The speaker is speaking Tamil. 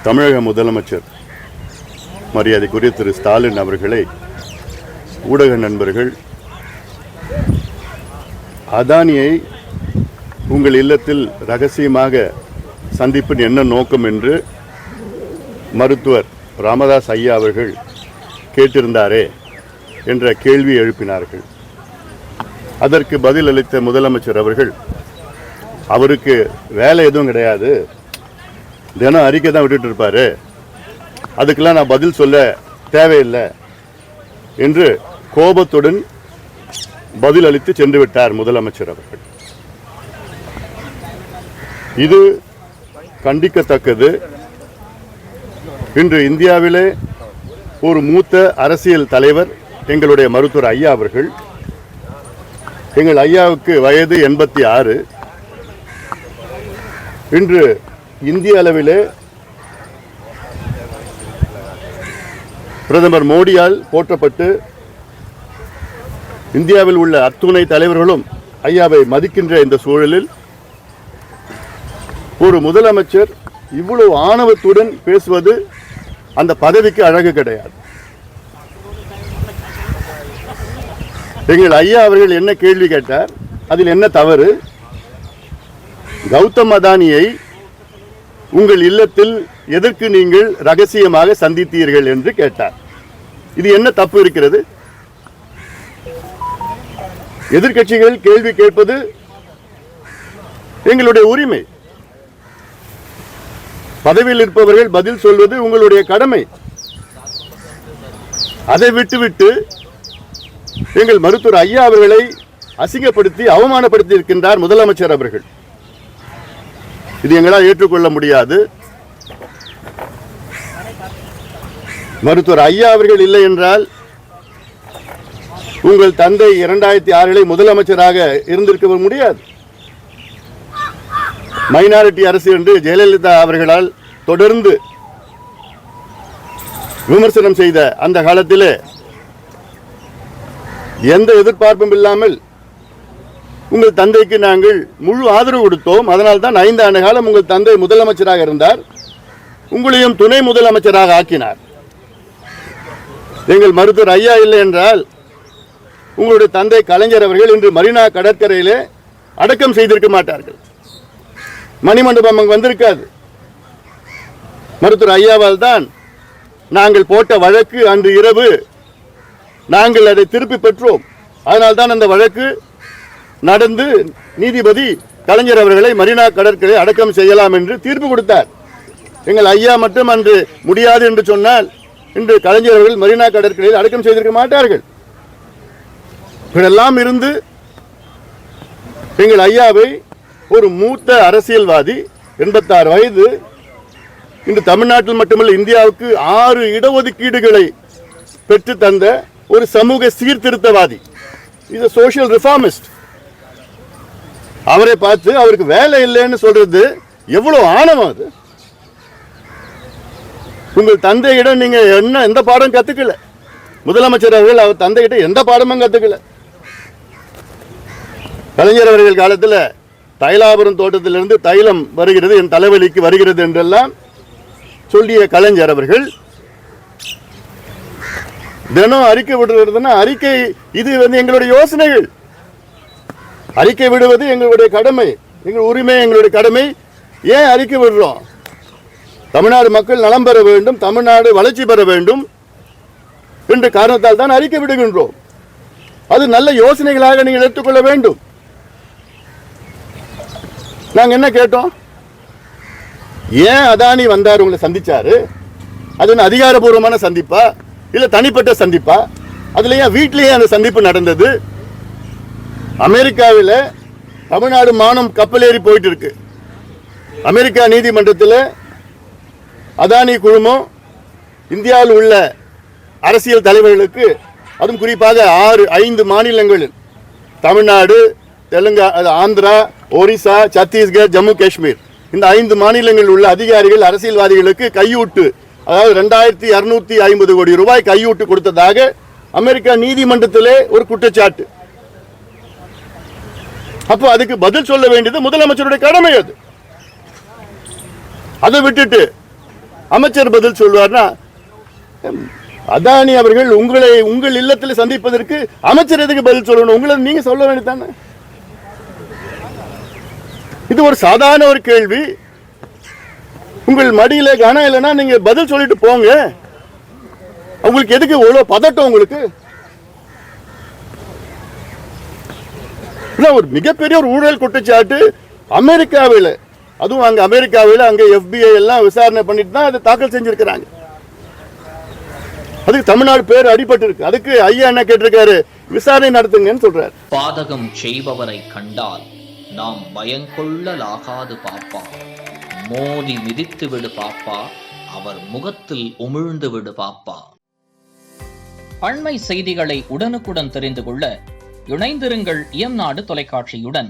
தமிழக முதலமைச்சர் மரியாதைக்குரிய திரு ஸ்டாலின் அவர்களை ஊடக நண்பர்கள் அதானியை உங்கள் இல்லத்தில் ரகசியமாக சந்திப்பின் என்ன நோக்கம் என்று மருத்துவர் ராமதாஸ் ஐயா அவர்கள் கேட்டிருந்தாரே என்ற கேள்வி எழுப்பினார்கள். அதற்கு பதில் அளித்த முதலமைச்சர் அவர்கள், அவருக்கு வேலை எதுவும் கிடையாது, தினம் அறிக்கை தான் விட்டுட்டு இருப்பாரு, அதுக்கெல்லாம் நான் பதில் சொல்ல தேவையில்லை என்று கோபத்துடன் பதில் அளித்து சென்று விட்டார் முதலமைச்சர் அவர்கள். இது கண்டிக்கத்தக்கது. இன்று இந்தியாவிலே ஒரு மூத்த அரசியல் தலைவர் எங்களுடைய மருத்துவர் ஐயா அவர்கள், எங்கள் ஐயாவுக்கு வயது 86, இன்று இந்திய அளவிலே பிரதமர் மோடியால் போற்றப்பட்டு இந்தியாவில் உள்ள அத்துணை தலைவர்களும் ஐயாவை மதிக்கின்ற இந்த சூழலில் ஒரு முதலமைச்சர் இவ்வளவு ஆணவத்துடன் பேசுவது அந்த பதவிக்கு அழகு கிடையாது. எங்கள் ஐயா அவர்கள் என்ன கேள்வி கேட்டார், அதில் என்ன தவறு? கௌதம் அதானியை உங்கள் இல்லத்தில் எதற்கு நீங்கள் ரகசியமாக சந்தித்தீர்கள் என்று கேட்டார். இது என்ன தப்பு இருக்கிறது? எதிர்க்கட்சிகள் கேள்வி கேட்பது எங்களுடைய உரிமை. பதவியில் இருப்பவர்கள் பதில் சொல்வது உங்களுடைய கடமை. அதை விட்டுவிட்டு எங்கள் மருத்துவர் ஐயா அவர்களை அசிங்கப்படுத்தி அவமானப்படுத்தி இருக்கின்றார் முதலமைச்சர் அவர்கள். இது எங்களால் ஏற்றுக்கொள்ள முடியாது. மருத்துவர் ஐயா அவர்கள் இல்லை என்றால் உங்கள் தந்தை 2006 முதலமைச்சராக இருந்திருக்க முடியாது. மைனாரிட்டி அரசு என்று ஜெயலலிதா அவர்களால் தொடர்ந்து விமர்சனம் செய்த அந்த காலத்திலே எந்த எதிர்பார்ப்பும் இல்லாமல் உங்கள் தந்தைக்கு நாங்கள் முழு ஆதரவு கொடுத்தோம். அதனால் தான் 5 ஆண்டு காலம் உங்கள் தந்தை முதலமைச்சராக இருந்தார், உங்களையும் துணை முதலமைச்சராக ஆக்கினார். எங்கள் மருத்துவர் ஐயா இல்லை என்றால் உங்களுடைய தந்தை கலைஞர் அவர்கள் இன்று மரீனா கடற்கரையிலே அடக்கம் செய்திருக்க மாட்டார்கள், மணிமண்டபம் அங்கு வந்திருக்காது. மருத்துவர் ஐயாவால் தான் நாங்கள் போட்ட வழக்கு அன்று இரவு நாங்கள் அதை திருப்பி பெற்றோம். அதனால் தான் அந்த வழக்கு நடந்து நீதிபதி கலைஞர் அவர்களை மரீனா கடற்கரை அடக்கம் செய்யலாம் என்று தீர்ப்பு கொடுத்தார். எங்கள் ஐயா மட்டும் அன்று முடியாது என்று சொன்னால் இன்று கலைஞர் அவர்கள் மரீனா கடற்கரையில் அடக்கம் செய்திருக்க மாட்டார்கள். இதெல்லாம் இருந்து எங்கள் ஐயாவை ஒரு மூத்த அரசியல்வாதி, 86 வயது, இன்று தமிழ்நாட்டில் மட்டுமல்ல இந்தியாவுக்கு 6 இடஒதுக்கீடுகளை பெற்று தந்த ஒரு சமூக சீர்திருத்தவாதி, இது சோஷியல் ரிஃபார்மிஸ்ட். அவரை பார்த்து அவருக்கு வேலை இல்லைன்னு சொல்றது எவ்வளவு ஆணவம் அது! உங்கள் தந்தையிடம் நீங்க எந்த பாடம் கத்துக்கல. முதலமைச்சர் அவர்கள் அவர் தந்தையிட்ட எந்த பாடமும் கத்துக்கல. கலைஞர் அவர்கள் காலத்தில் தைலாபுரம் தோட்டத்திலிருந்து தைலம் வருகிறது, என் தலைவலிக்கு வருகிறது என்றெல்லாம் சொல்லிய கலைஞர் அவர்கள் தினம் அறிக்கை விடுறதுன்னா அறிக்கை இது எங்களுடைய யோசனைகள். அறிக்கை விடுவது எங்களுடைய கடமை, எங்கள் உரிமை, எங்களுடைய கடமை. ஏன் அறிக்கை விடுறோம்? தமிழ்நாடு மக்கள் நலம் பெற வேண்டும், தமிழ்நாடு வளர்ச்சி பெற வேண்டும் என்ற காரணத்தால் தான் அறிக்கை விடுகின்றோம். அது நல்ல யோசனைகளாக நீங்கள் எடுத்துக்கொள்ள வேண்டும். நாங்கள் என்ன கேட்டோம்? ஏன் அதானி வந்தார், உங்களை சந்திச்சாரு? அது அதிகாரபூர்வமான சந்திப்பா இல்ல தனிப்பட்ட சந்திப்பா? அதுல ஏன் வீட்டிலேயே அந்த சந்திப்பு நடந்தது? அமெரிக்காவில் தமிழ்நாடு மானம் கப்பலேறி போயிட்டு இருக்கு. அமெரிக்கா நீதிமன்றத்தில் அதானி குழுமம் இந்தியாவில் உள்ள அரசியல் தலைவர்களுக்கு, அதுவும் குறிப்பாக 5 மாநிலங்களில் தமிழ்நாடு, தெலுங்கானா, ஆந்திரா, ஒரிசா, சத்தீஸ்கர், ஜம்மு காஷ்மீர், இந்த 5 மாநிலங்களில் உள்ள அதிகாரிகள் அரசியல்வாதிகளுக்கு கையூட்டு, அதாவது 2250 கோடி ரூபாய் கையூட்டு கொடுத்ததாக அமெரிக்கா நீதிமன்றத்திலே ஒரு குற்றச்சாட்டு. அப்போ அதுக்கு பதில் சொல்ல வேண்டியது முதலமைச்சருடைய கடமை. அதை விட்டுட்டு அமைச்சர் பதில் சொல்வார்னா, அதானி அவர்கள் உங்கள் இல்லத்தில் சந்திப்பதற்கு அமைச்சர் எதுக்கு பதில் சொல்லணும்? உங்களை நீங்க சொல்ல வேண்டியதானே? இது ஒரு சாதாரண ஒரு கேள்வி. உங்கள் மடியில கனம் இல்லைன்னா நீங்க பதில் சொல்லிட்டு போங்க. உங்களுக்கு எதுக்கு இவ்வளவு பதட்டம்? உங்களுக்கு ஒரு மிகப்பெரிய ஒரு ஊழல் குற்றச்சாட்டு அமெரிக்காவில், அதுவும் அங்க அமெரிக்காவில் அங்க FBI எல்லாம் விசாரணை பண்ணிட்டு தான் அதை தாக்கல் செஞ்சிருக்கிறாங்க. அதுக்கு தமிழ்நாடு பேர் அடிபட்டு இருக்கு. அதுக்கு ஐயா என்ன கேட்டிருக்காரு? விசாரணை நடத்துங்கன்னு சொல்றாரு. பாதகம் செய்பவரை கண்டால் நாம் பயங்கொள்ளலாகாது பாப்பா, மோதி மிதித்து விடு பாப்பா, அவர் முகத்தில் உமிழ்ந்து விடு பாப்பா. அண்மை செய்திகளை உடனுக்குடன் தெரிந்து கொள்ள இணைந்திருங்கள் இயம்நாடு தொலைக்காட்சியுடன்.